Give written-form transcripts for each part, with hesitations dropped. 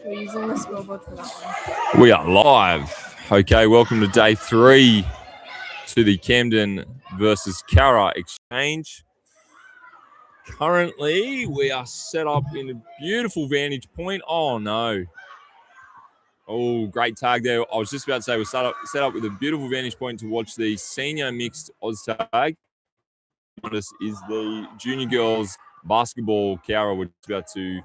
We're using the scoreboard for that one. We are live. Okay, welcome to day 3 to the Camden versus Cara exchange. Currently, we are set up in a beautiful vantage point. Oh, no. Oh, great tag there. I was just about to say we're set up with a beautiful vantage point to watch the senior mixed Oz tag. This is the junior girls basketball. Cara, we're about to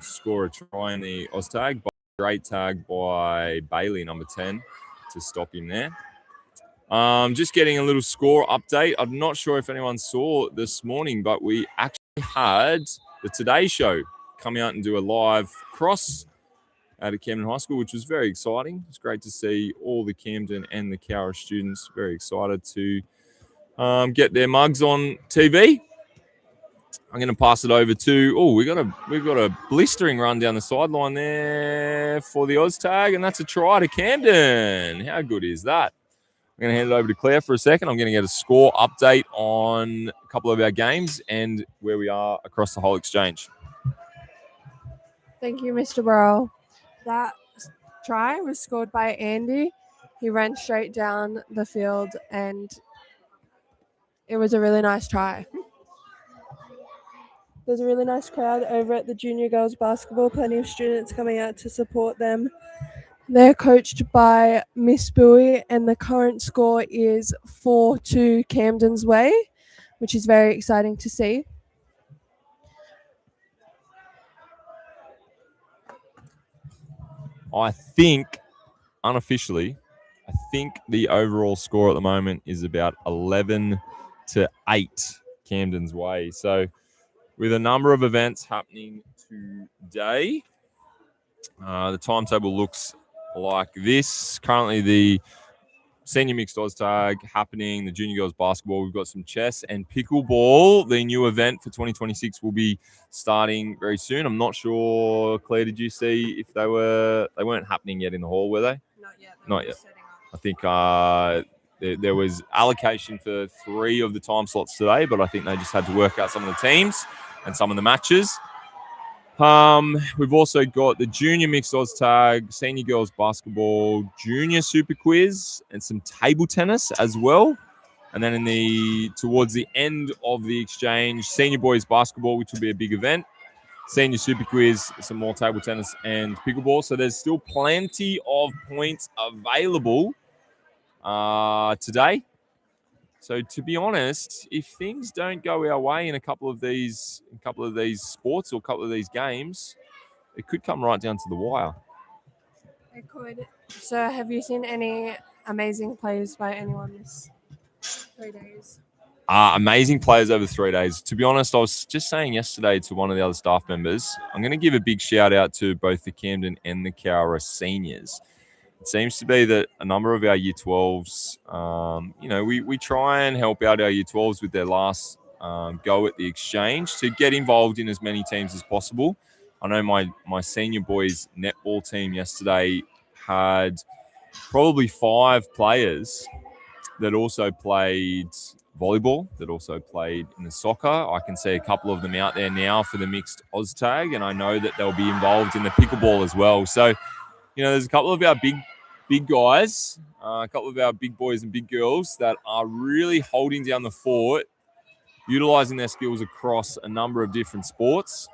score a try in the Oz tag. Great tag by Bailey, number 10, to stop him there. Just getting a little score update. I'm not sure if anyone saw this morning, but we actually had the Today Show come out and do a live cross out of Camden High School, which was very exciting. It's great to see all the Camden and the Cara students very excited to get their mugs on TV. I'm going to pass it over to. We've got a blistering run down the sideline there for the Oz tag, and that's a try to Camden. How good is that? I'm going to hand it over to Claire for a second. I'm going to get a score update on a couple of our games and where we are across the whole exchange. Thank you, Mr. Burrow. That try was scored by Andy. He ran straight down the field, and it was a really nice try. There's a really nice crowd over at the junior girls basketball. Plenty of students coming out to support them. They're coached by Miss Bowie, and the current score is 4-2 Camden's way, which is very exciting to see. I think, unofficially, the overall score at the moment is about 11-8 Camden's way. So, with a number of events happening today, the timetable looks like this. Currently, the senior mixed Oz tag happening, the junior girls basketball. We've got some chess and pickleball. The new event for 2026 will be starting very soon. I'm not sure, Claire, did you see if they weren't happening yet in the hall, were they? Not yet. I think there was allocation for 3 of the time slots today, but I think they just had to work out some of the teams and some of the matches. We've also got the junior mixed Oz tag, senior girls basketball, junior super quiz, and some table tennis as well. And then towards the end of the exchange, senior boys basketball, which will be a big event, senior super quiz, some more table tennis and pickleball. So there's still plenty of points available today. So to be honest, if things don't go our way in a couple of these sports or a couple of these games, it could come right down to the wire. It could. So have you seen any amazing plays by anyone this 3 days? Amazing players over 3 days. To be honest, I was just saying yesterday to one of the other staff members, I'm going to give a big shout out to both the Camden and the Cara seniors. It seems to be that a number of our Year 12s, we try and help out our Year 12s with their last go at the exchange to get involved in as many teams as possible. I know my senior boys netball team yesterday had probably 5 players that also played volleyball, that also played in the soccer. I can see a couple of them out there now for the mixed Oz tag, and I know that they'll be involved in the pickleball as well. So, there's a couple of our big guys, a couple of our big boys and big girls that are really holding down the fort, utilising their skills across a number of different sports.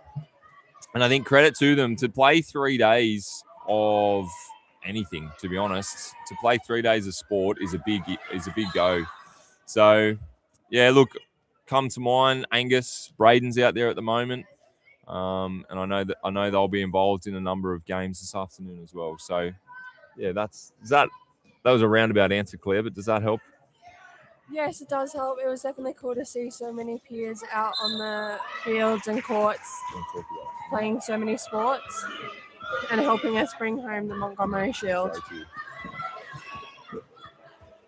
And I think credit to them to play 3 days of anything, to be honest. To play 3 days of sport is a big go. So, yeah, look, come to mind, Angus, Braden's out there at the moment. And I know they'll be involved in a number of games this afternoon as well. So, yeah, that was a roundabout answer, Claire, but does that help? Yes, it does help. It was definitely cool to see so many peers out on the fields and courts playing so many sports and helping us bring home the Montgomery Shield.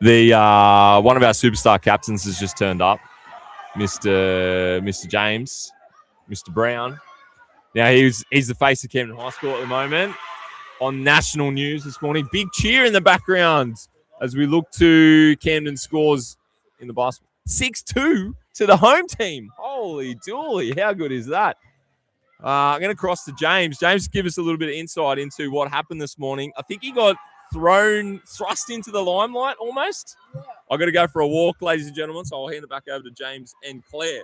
The one of our superstar captains has just turned up, Mr. James, Mr. Brown. Now he's the face of Camden High School at the moment. On national news this morning, big cheer in the background as we look to Camden scores in the basketball. 6-2 to the home team. Holy dooly, how good is that? I'm going to cross to James. James, give us a little bit of insight into what happened this morning. I think he got thrust into the limelight almost. Yeah. I've got to go for a walk, ladies and gentlemen, so I'll hand it back over to James and Claire.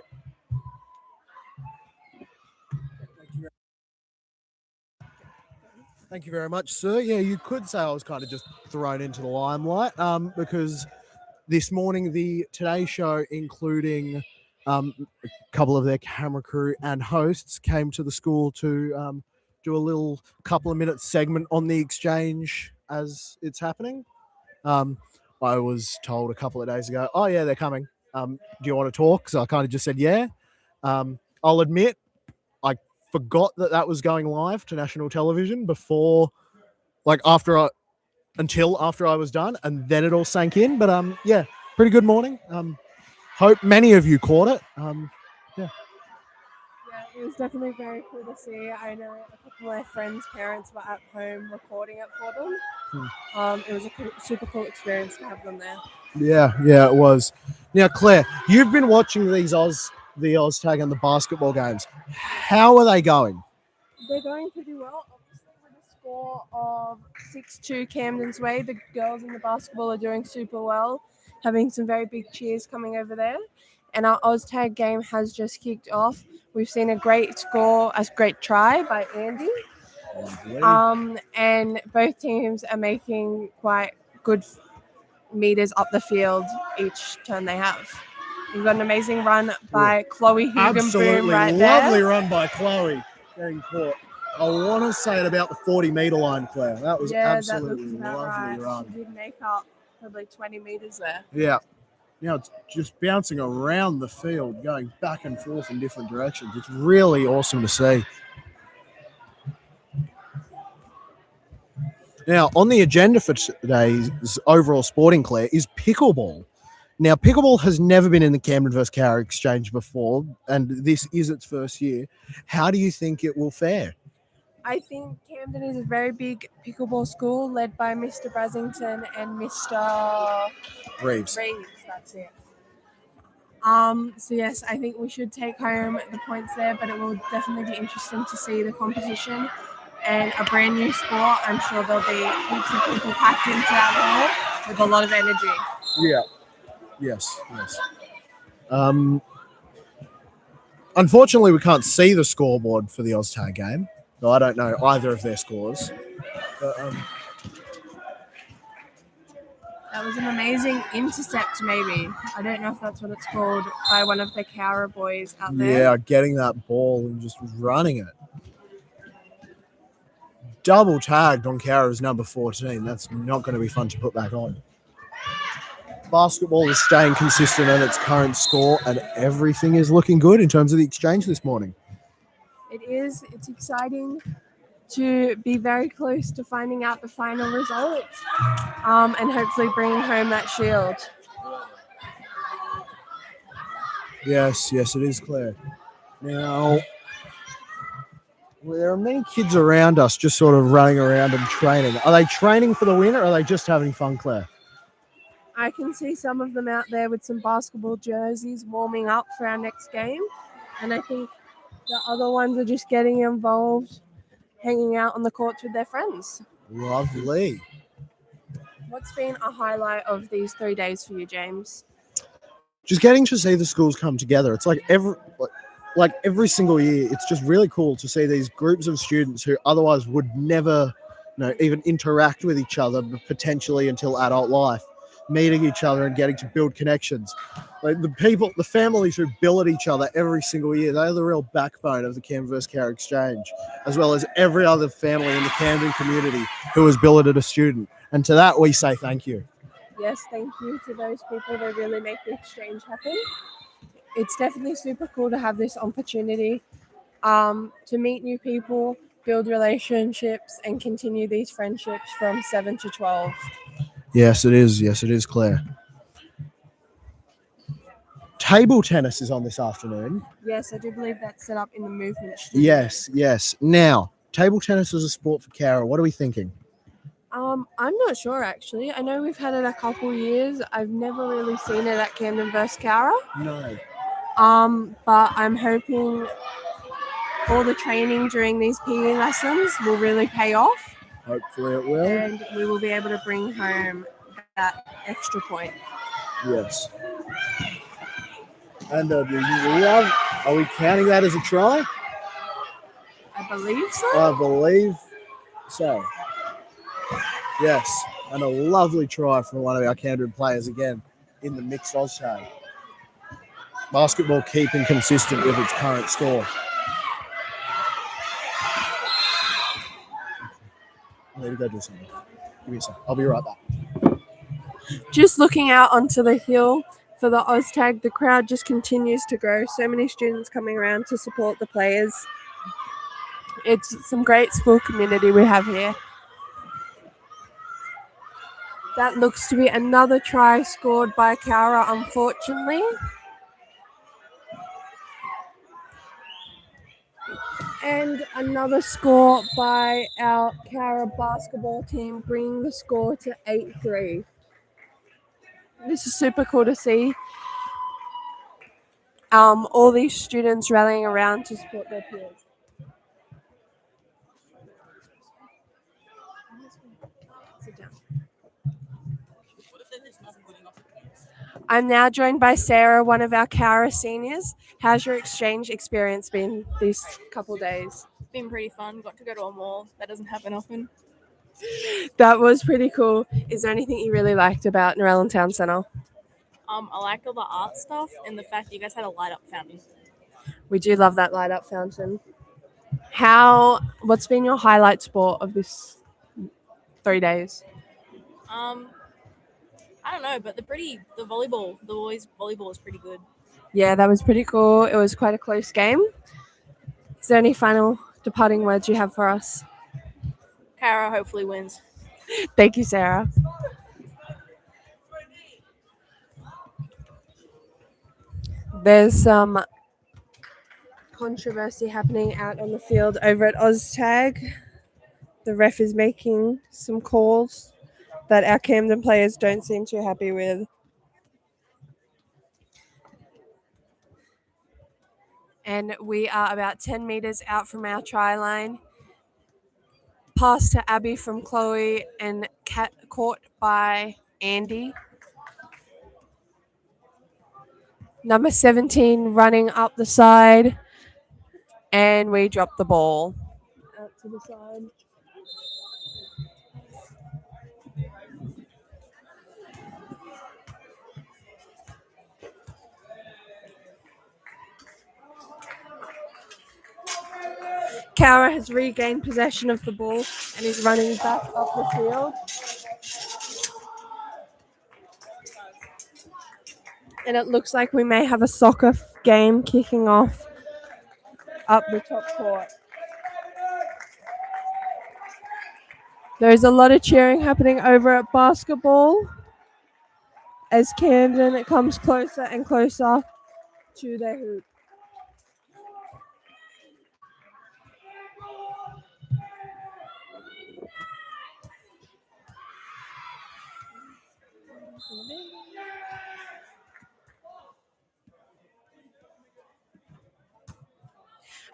Thank you very much, sir. Yeah, you could say I was kind of just thrown into the limelight because this morning the Today Show, including a couple of their camera crew and hosts, came to the school to do a little couple of minute segment on the exchange as it's happening. I was told a couple of days ago, oh yeah, they're coming. Do you want to talk? So I kind of just said, yeah. I'll admit, I forgot that was going live to national television until after I was done, and then it all sank in. But yeah, pretty good morning. Hope many of you caught it. Yeah, it was definitely very cool to see. I know a couple of my friends' parents were at home recording it for them. It was a super cool experience to have them there. Yeah, it was. Now, Claire, you've been watching the OzTag and the basketball games. How are they going? They're going pretty well. Obviously, with a score of 6-2 Camden's way, the girls in the basketball are doing super well, having some very big cheers coming over there. And our OzTag game has just kicked off. We've seen a great try by Andy. And both teams are making quite good meters up the field each turn they have. We've got an amazing run by Chloe Hugenboom right there. Lovely run by Chloe getting caught. I want to say at about the 40-meter line, Claire. That was absolutely lovely run. She did make up probably 20 meters there. Yeah. Now it's just bouncing around the field, going back and forth in different directions. It's really awesome to see. Now, on the agenda for today's overall sporting, Claire, is pickleball. Now, pickleball has never been in the Camden vs. Cowra exchange before, and this is its first year. How do you think it will fare? I think Camden is a very big pickleball school led by Mr. Brasington and Mr. Reeves. That's it. So yes, I think we should take home the points there, but it will definitely be interesting to see the competition and a brand new sport. I'm sure there'll be heaps of people packed into that hall with a lot of energy. Yeah. Yes. Unfortunately, we can't see the scoreboard for the OzTag game. So I don't know either of their scores. But, that was an amazing intercept, maybe. I don't know if that's what it's called, by one of the Cowra boys out there. Yeah, getting that ball and just running it. Double tagged on Cowra's number 14. That's not going to be fun to put back on. Basketball is staying consistent on its current score, and everything is looking good in terms of the exchange this morning. It is. It's exciting to be very close to finding out the final results and hopefully bringing home that shield. Yes, it is, Claire. Now, there are many kids around us just sort of running around and training. Are they training for the win, or are they just having fun, Claire? I can see some of them out there with some basketball jerseys warming up for our next game. And I think the other ones are just getting involved, hanging out on the courts with their friends. Lovely. What's been a highlight of these 3 days for you, James? Just getting to see the schools come together. It's like every single year, it's just really cool to see these groups of students who otherwise would never, even interact with each other potentially until adult life, meeting each other and getting to build connections. Like the families who billet each other every single year, they're the real backbone of the Camden vs. Cowra exchange, as well as every other family in the Camden community who has billeted a student. And to that, we say thank you. Yes, thank you to those people that really make the exchange happen. It's definitely super cool to have this opportunity to meet new people, build relationships, and continue these friendships from 7 to 12. Yes, it is. Yes, it is, Claire. Table tennis is on this afternoon. Yes, I do believe that's set up in the movement studio. Yes. Now, table tennis is a sport for Cowra. What are we thinking? I'm not sure, actually. I know we've had it a couple years. I've never really seen it at Camden vs. Cowra. No. But I'm hoping all the training during these PE lessons will really pay off, Hopefully it will. and we will be able to bring home that extra point. Yes. And are we counting that as a try? I believe so. I believe so. Yes. And a lovely try from one of our Camden players again in the mixed Oztag. Basketball keeping consistent with its current score. I need to go do something. Give me a second. I'll be right back. Just looking out onto the hill for the Oztag, the crowd just continues to grow. So many students coming around to support the players. It's some great school community we have here. That looks to be another try scored by Cowra, unfortunately. And another score by our Cowra basketball team, bringing the score to 8-3. This is super cool to see. All these students rallying around to support their peers. Sit down. I'm now joined by Sarah, one of our Cowra seniors. How's your exchange experience been these couple days? It's been pretty fun. Got to go to a mall. That doesn't happen often. That was pretty cool. Is there anything you really liked about Narellan Town Centre? I liked all the art stuff and the fact that you guys had a light up fountain. We do love that light up fountain. What's been your highlight sport of this 3 days? I don't know, but the boys volleyball was pretty good. Yeah, that was pretty cool. It was quite a close game. Is there any final departing words you have for us? Cowra hopefully wins. Thank you, Sarah. There's some controversy happening out on the field over at Oztag. The ref is making some calls that our Camden players don't seem too happy with. And we are about 10 meters out from our try line. Pass to Abby from Chloe and caught by Andy. Number 17 running up the side. And we drop the ball out to the side. Cowra has regained possession of the ball and is running back up the field. And it looks like we may have a soccer game kicking off up the top court. There's a lot of cheering happening over at basketball as Camden comes closer and closer to their hoop.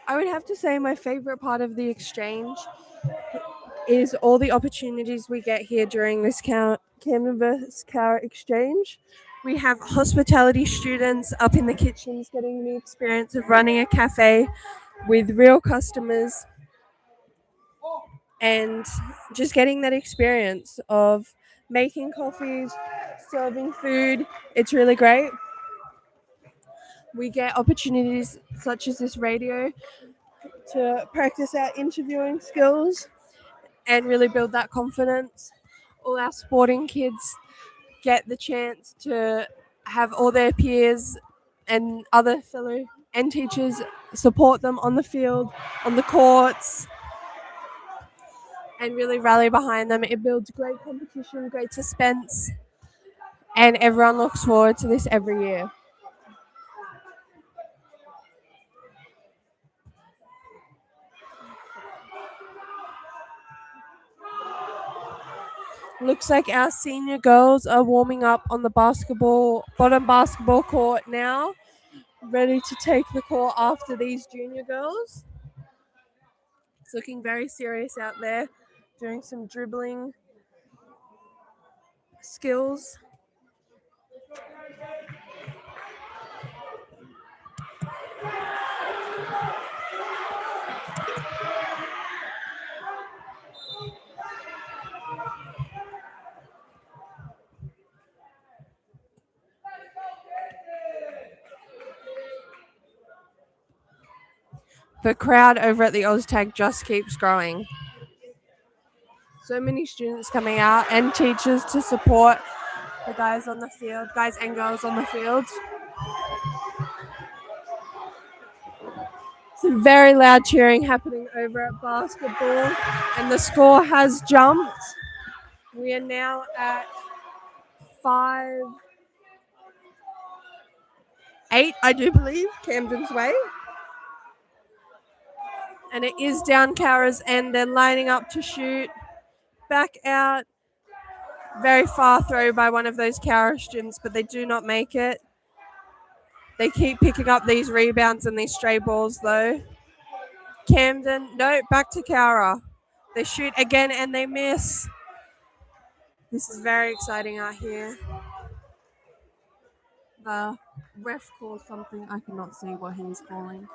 I would have to say my favorite part of the exchange is all the opportunities we get here during this Camden vs. Cowra exchange. We have hospitality students up in the kitchens getting the experience of running a cafe with real customers and just getting that experience of making coffees, serving food. It's really great. We get opportunities such as this radio to practice our interviewing skills and really build that confidence. All our sporting kids get the chance to have all their peers and other fellow and teachers support them on the field, on the courts, and really rally behind them. It builds great competition, great suspense, and everyone looks forward to this every year. Looks like our senior girls are warming up on the bottom basketball court now, ready to take the court after these junior girls. It's looking very serious out there, doing some dribbling skills. The crowd over at the OzTag just keeps growing. So many students coming out and teachers to support the guys on the field, guys and girls on the field. Some very loud cheering happening over at basketball, and the score has jumped. We are now at 5-8, I do believe, Camden's way. And it is down Cowra's end. They're lining up to shoot. Back out. Very far throw by one of those Cowra students, but they do not make it. They keep picking up these rebounds and these stray balls, though. Camden, no, back to Cowra. They shoot again and they miss. This is very exciting out here. The ref calls something. I cannot see what he's calling.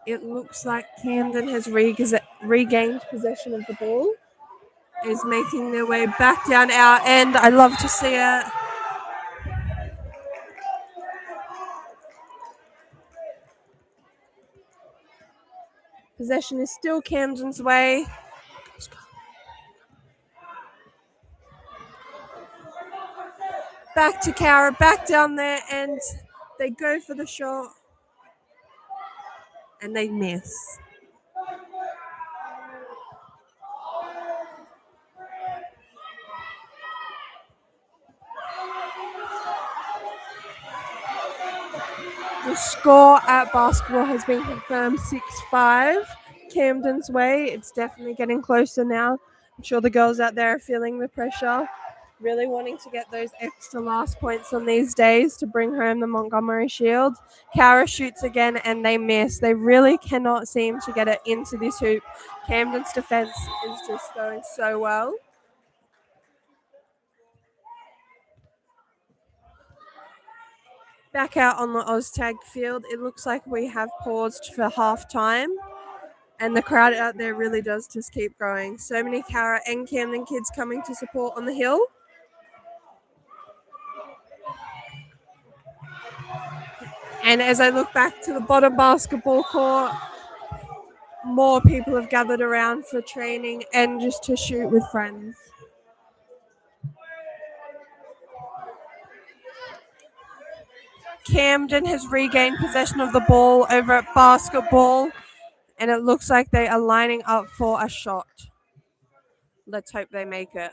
It looks like Camden has regained possession of the ball. Is making their way back down our end. I love to see it. Possession is still Camden's way. Back to Cowra, back down there, and they go for the shot. And they miss. The score at basketball has been confirmed 6-5. Camden's way. It's definitely getting closer now. I'm sure the girls out there are feeling the pressure, really wanting to get those extra last points on these days to bring home the Montgomery Shield. Cowra shoots again and they miss. They really cannot seem to get it into this hoop. Camden's defense is just going so well. Back out on the OzTag field, it looks like we have paused for half time. And the crowd out there really does just keep growing. So many Cowra and Camden kids coming to support on the hill. And as I look back to the bottom basketball court, more people have gathered around for training and just to shoot with friends. Camden has regained possession of the ball over at basketball, and it looks like they are lining up for a shot. Let's hope they make it.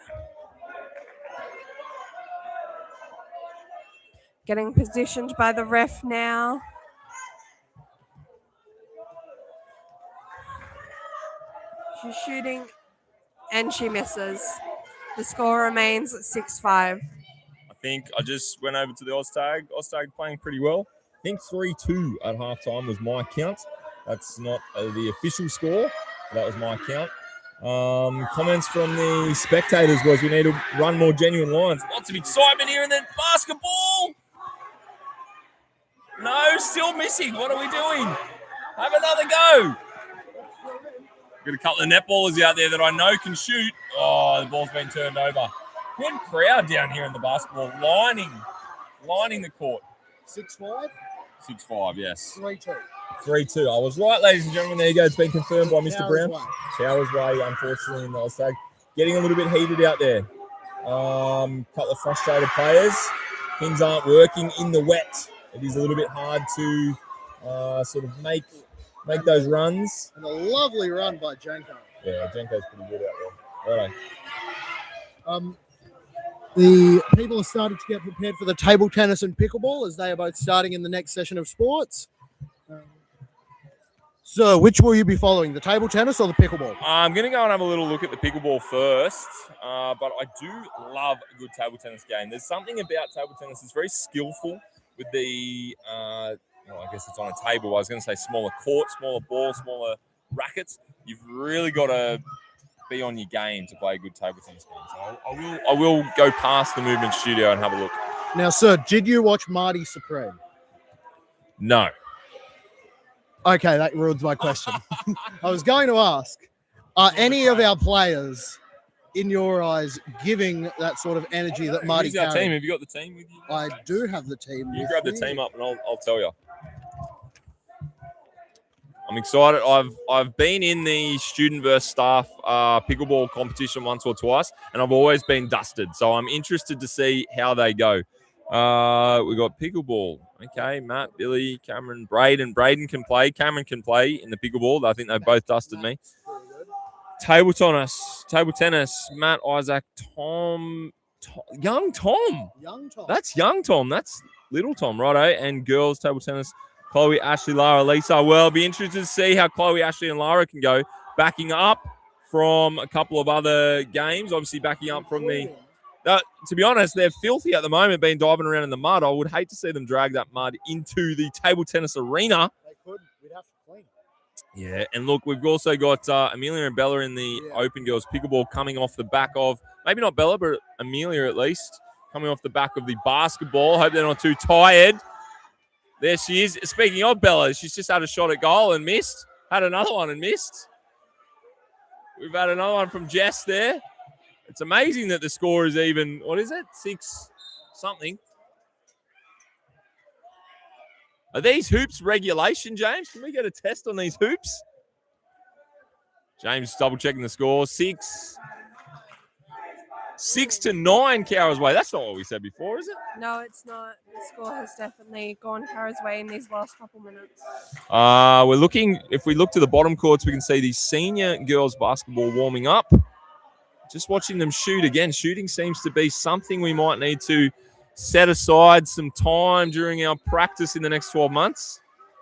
Getting positioned by the ref now. She's shooting and she misses. The score remains at 6-5. I think I just went over to the OzTag. OzTag playing pretty well. I think 3-2 at halftime was my count. That's not the official score. That was my count. Comments from the spectators was we need to run more genuine lines. Lots of excitement here in the basketball. No, still missing. What are we doing? Have another go. Got a couple of netballers out there that I know can shoot. Oh, the ball's been turned over. Good crowd down here in the basketball, lining the court. 6-5? 6-5, yes. 3-2. 3-2. I was right, ladies and gentlemen. There you go. It's been confirmed by Mr. Cowra's Brown. way. Cowra's way, unfortunately, in the OzTag. Getting a little bit heated out there. Couple of frustrated players. Things aren't working in the wet. It is a little bit hard to sort of make those runs. And a lovely run by Janko. Yeah, Jenko's pretty good out there. Righto. The people are starting to get prepared for the table tennis and pickleball as they are both starting in the next session of sports. So which will you be following, the table tennis or the pickleball? I'm going to go and have a little look at the pickleball first, but I do love a good table tennis game. There's something about table tennis that's very skillful with the well, I guess it's on a table. I was going to say smaller court, smaller ball, smaller rackets. You've really got to be on your game to play a good table tennis game. So I will go past the movement studio and have a look. Now, sir, did you watch Marty Supreme? No. Okay, that ruins my question. I was going to ask, are any of our players, in your eyes, giving that sort of energy that Marty Who's our carried? team? Have you got the team with you? I do have the team. You with grab the me. team up and I'll tell you. I'm excited. I've been in the student versus staff pickleball competition once or twice, and I've always been dusted. So I'm interested to see how they go. We got pickleball. Okay, Matt, Billy, Cameron, Braden. Braden can play. Cameron can play in the pickleball. I think they both dusted me. Table tennis. Matt, Isaac, young Tom. Young Tom. That's young Tom. That's little Tom, righto. And girls table tennis. Chloe, Ashley, Lara, Lisa. Well, I'll be interested to see how Chloe, Ashley, and Lara can go. Backing up from a couple of other games. Obviously, backing up from the... to be honest, they're filthy at the moment, being diving around in the mud. I would hate to see them drag that mud into the table tennis arena. They could. We'd have to clean it. Yeah, and look, we've also got Amelia and Bella in the Open Girls Pickleball coming off the back of, maybe not Bella, but Amelia at least, coming off the back of the basketball. Hope they're not too tired. There she is. Speaking of Bella, she's just had a shot at goal and missed. Had another one and missed. We've had another one from Jess there. It's amazing that the score is even, what is it? 6 something. Are these hoops regulation, James? Can we get a test on these hoops? James double checking the score. 6-9 Cowra's way. That's not what we said before, is it? No, it's not. The score has definitely gone Cowra's way in these last couple minutes. We're looking, if we look to the bottom courts, we can see the senior girls basketball warming up. Just watching them shoot again. Shooting seems to be something we might need to set aside some time during our practice in the next 12 months.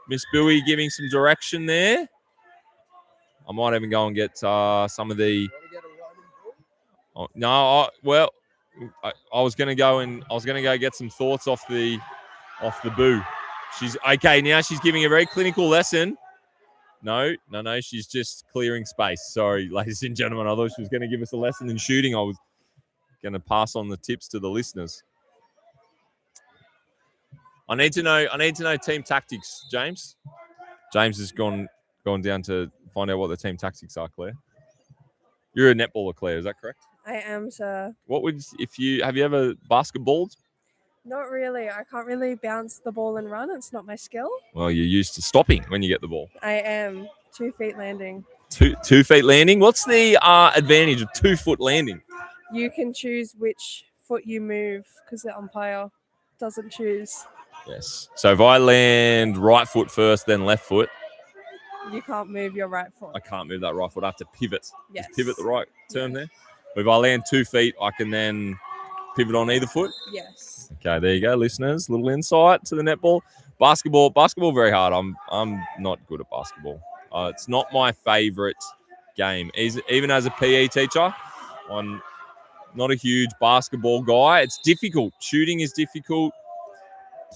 Miss Bowie giving some direction there. I might even go and get some of the... Oh, no, I was going to go get some thoughts off the boo. She's okay now. She's giving a very clinical lesson. No. She's just clearing space. Sorry, ladies and gentlemen. I thought she was going to give us a lesson in shooting. I was going to pass on the tips to the listeners. I need to know team tactics, James. James has gone down to find out what the team tactics are, Claire. You're a netballer, Claire. Is that correct? I am, sir. What would have you ever basketballed? Not really. I can't really bounce the ball and run. It's not my skill. Well, you're used to stopping when you get the ball. I am 2 feet landing. 2 feet landing. What's the advantage of 2 foot landing? You can choose which foot you move because the umpire doesn't choose. Yes. So if I land right foot first, then left foot, You can't move your right foot. I can't move that right foot. I have to pivot. Yes. Is pivot the right term there? If I land 2 feet, I can then pivot on either foot. Yes. Okay, there you go, listeners. Little insight to the netball. Basketball, very hard. I'm not good at basketball. It's not my favorite game. Even as a PE teacher, I'm not a huge basketball guy. It's difficult. Shooting is difficult.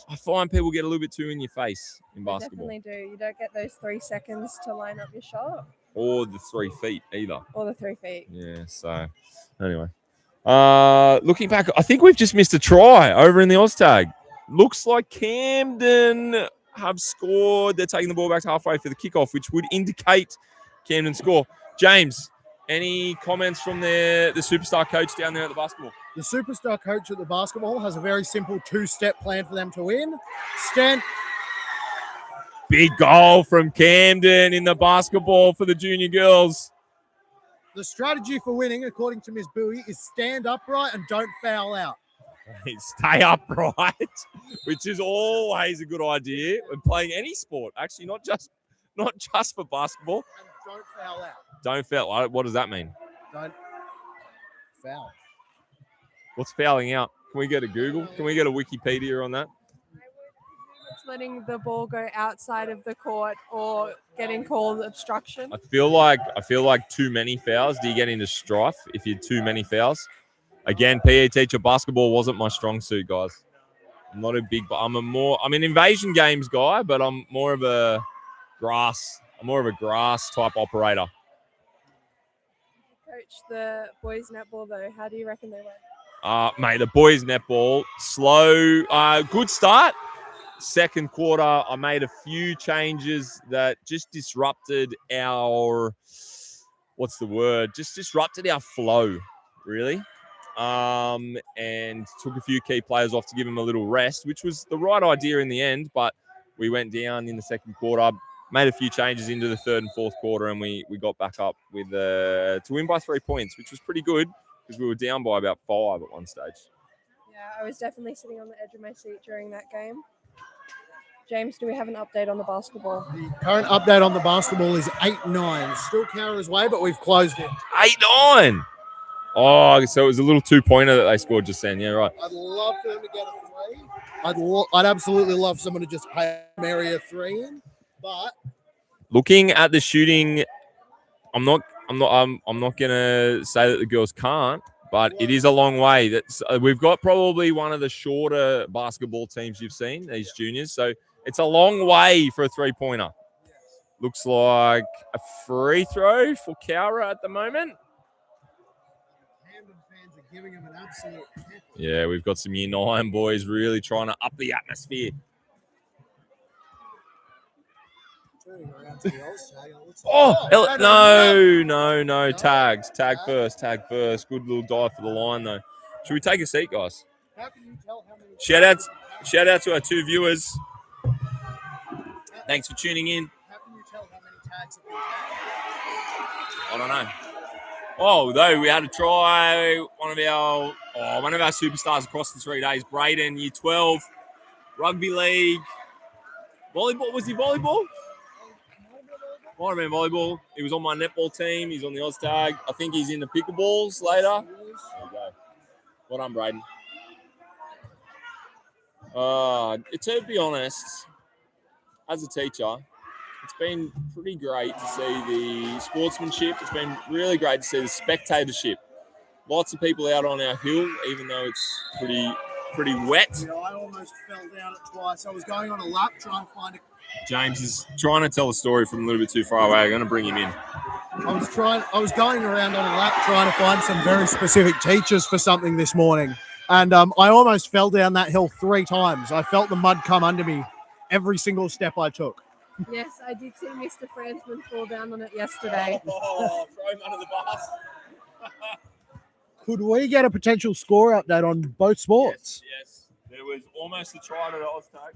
I find people get a little bit too in your face in basketball. You definitely do. You don't get those 3 seconds to line up your shot. Or the 3 feet either. Or the 3 feet. Yeah, so anyway. Looking back, I think we've just missed a try over in the Oztag. Looks like Camden have scored. They're taking the ball back to halfway for the kickoff, which would indicate Camden score. James, any comments from the superstar coach down there at the basketball? The superstar coach at the basketball has a very simple 2-step plan for them to win. Big goal from Camden in the basketball for the junior girls. The strategy for winning, according to Ms. Bowie, is stand upright and don't foul out. Stay upright, which is always a good idea when playing any sport. Actually, not just for basketball. And don't foul out. Don't foul. What does that mean? Don't foul. What's fouling out? Can we go to Google? Can we get a Wikipedia on that? It's letting the ball go outside of the court or getting called obstruction. I feel like too many fouls. Do you get into strife if you're too many fouls? Again, PE teacher, basketball wasn't my strong suit, guys. I'm not a big, but I'm an invasion games guy, but I'm more of a grass type operator. Coach the boys netball though. How do you reckon they went? Mate, the boys netball, slow, good start. Second quarter, I made a few changes that just disrupted our, disrupted our flow, really. And took a few key players off to give them a little rest, which was the right idea in the end, but we went down in the second quarter, made a few changes into the third and fourth quarter, and we got back up with to win by 3 points, which was pretty good because we were down by about 5 at one stage. Yeah, I was definitely sitting on the edge of my seat during that game. James, do we have an update on the basketball? The current update on the basketball is 8-9. Still Cowra's way, but we've closed it. 8-9. Oh, so it was a little 2-pointer that they scored just then. Yeah, right. I'd love for them to get a 3. I'd absolutely love someone to just marry a 3 in, but looking at the shooting, I'm not gonna say that the girls can't, but it is a long way. That's we've got probably one of the shorter basketball teams you've seen, these juniors. So it's a long way for a 3-pointer. Looks like a free throw for Cowra at the moment. Camden fans are giving him an absolute pep. Yeah, we've got some Year 9 boys really trying to up the atmosphere. Turning around to the Oztag, it looks like- No. Tag first. Good little dive for the line, though. Should we take a seat, guys? How can you tell how many Shout out to our 2 viewers. Thanks for tuning in. How can you tell how many tags have been tagged? I don't know. Oh, though we had to try one of our superstars across the 3 days. Braden, Year 12, rugby league, volleyball. Was he volleyball? Might have been volleyball. He was on my netball team. He's on the Oztag. I think he's in the pickleballs later. There you go. Well done, Braden. To be honest, as a teacher, it's been pretty great to see the sportsmanship. It's been really great to see the spectatorship. Lots of people out on our hill, even though it's pretty wet. Yeah, I almost fell down it twice. I was going on a lap trying to find a... James is trying to tell a story from a little bit too far away. I'm going to bring him in. I was going around on a lap trying to find some very specific teachers for something this morning. And I almost fell down that hill 3 times. I felt the mud come under me every single step I took. Yes, I did see Mr. Fransman fall down on it yesterday. Oh, throw him under the bus. Could we get a potential score update on both sports? Yes. There was almost a try to the Oztag.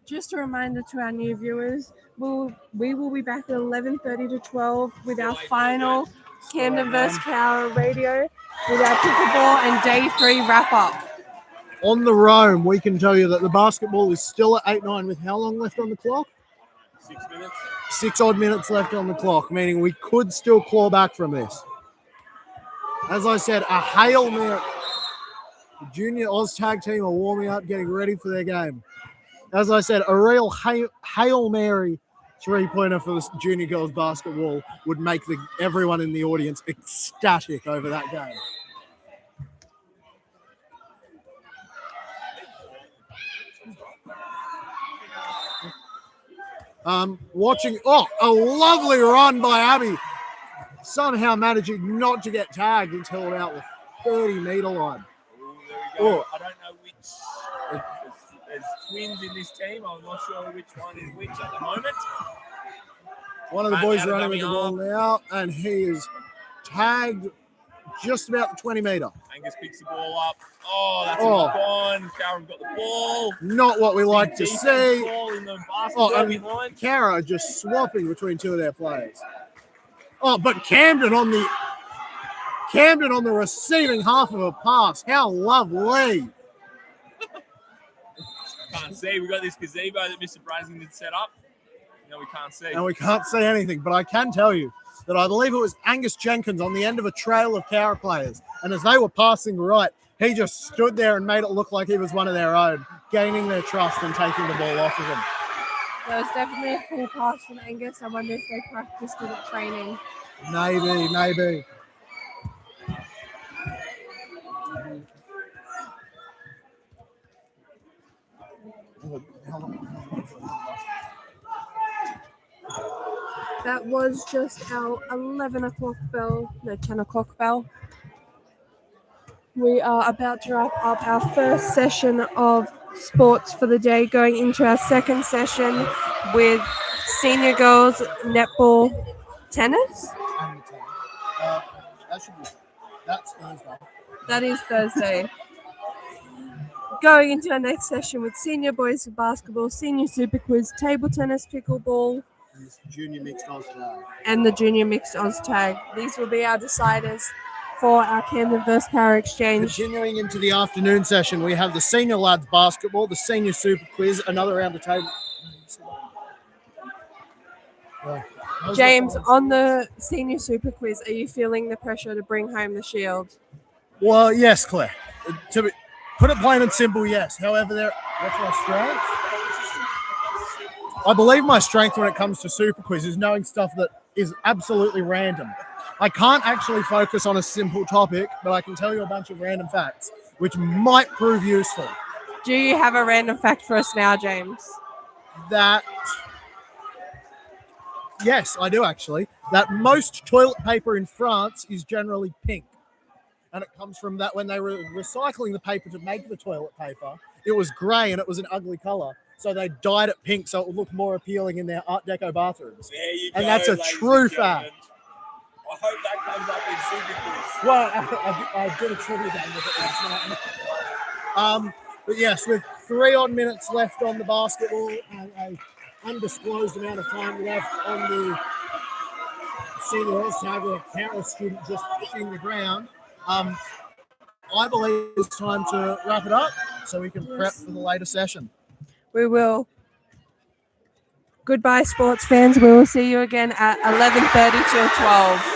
Just a reminder to our new viewers, we will be back at 11:30 to 12 with our final Camden vs. Cowra radio with our pickleball and day 3 wrap-up. On the Rome, we can tell you that the basketball is still at 8-9 with how long left on the clock? 6 minutes. 6 odd minutes left on the clock, meaning we could still claw back from this. As I said, a Hail Mary. The junior Oztag team are warming up, getting ready for their game. As I said, a real Hail Mary 3-pointer for the junior girls basketball would make everyone in the audience ecstatic over that game. Watching, a lovely run by Abby. Somehow managing not to get tagged until about the 30-meter line. Oh, I don't know which. There's twins in this team. I'm not sure which one is which at the moment. One of the boys running with the ball now, and he is tagged just about the 20-meter. Angus picks the ball up. Oh, that's a knock on. Cowra got the ball. Not what we like to see. Ball in the basket behind. Cowra just swapping between 2 of their players. Oh, but Camden on the receiving half of a pass. How lovely. Can't see. We got this gazebo that Mr. Brasington set up. No, we can't see. And we can't see anything, but I can tell you that I believe it was Angus Jenkins on the end of a trail of Cowra players. And as they were passing right, he just stood there and made it look like he was one of their own, gaining their trust and taking the ball off of them. That was definitely a cool pass from Angus. I wonder if they practiced it at training. Maybe. That was just our 11 o'clock bell, no, 10 o'clock bell. We are about to wrap up our first session of sports for the day, going into our second session with senior girls netball tennis. That's Thursday. That is Thursday. Going into our next session with senior boys basketball, senior super quiz, table tennis, pickleball, Junior mixed Oz tag. and the junior mixed Oz tag. These will be our deciders for our Camden vs. Cara exchange. Continuing into the afternoon session, we have the senior lads basketball, the senior super quiz, another round of table. James, on the senior super quiz, are you feeling the pressure to bring home the shield? Well, yes, Claire. Put it plain and simple, yes. However, what's my strength? I believe my strength when it comes to super quiz is knowing stuff that is absolutely random. I can't actually focus on a simple topic, but I can tell you a bunch of random facts, which might prove useful. Do you have a random fact for us now, James? Yes, I do actually. That most toilet paper in France is generally pink. And it comes from that when they were recycling the paper to make the toilet paper, it was grey and it was an ugly colour. So they dyed it pink so it would look more appealing in their Art Deco bathrooms. There you And go, that's a ladies true and gentlemen. fact. I hope that comes up in Super Quiz. Well, I did a trivia game with it last night. But yes, with 3 odd minutes left on the basketball and an undisclosed amount of time left on the senior Oz tag with a Cara student just hitting the ground, I believe it's time to wrap it up so we can prep for the later session. We will. Goodbye, sports fans. We will see you again at 11:30 till 12.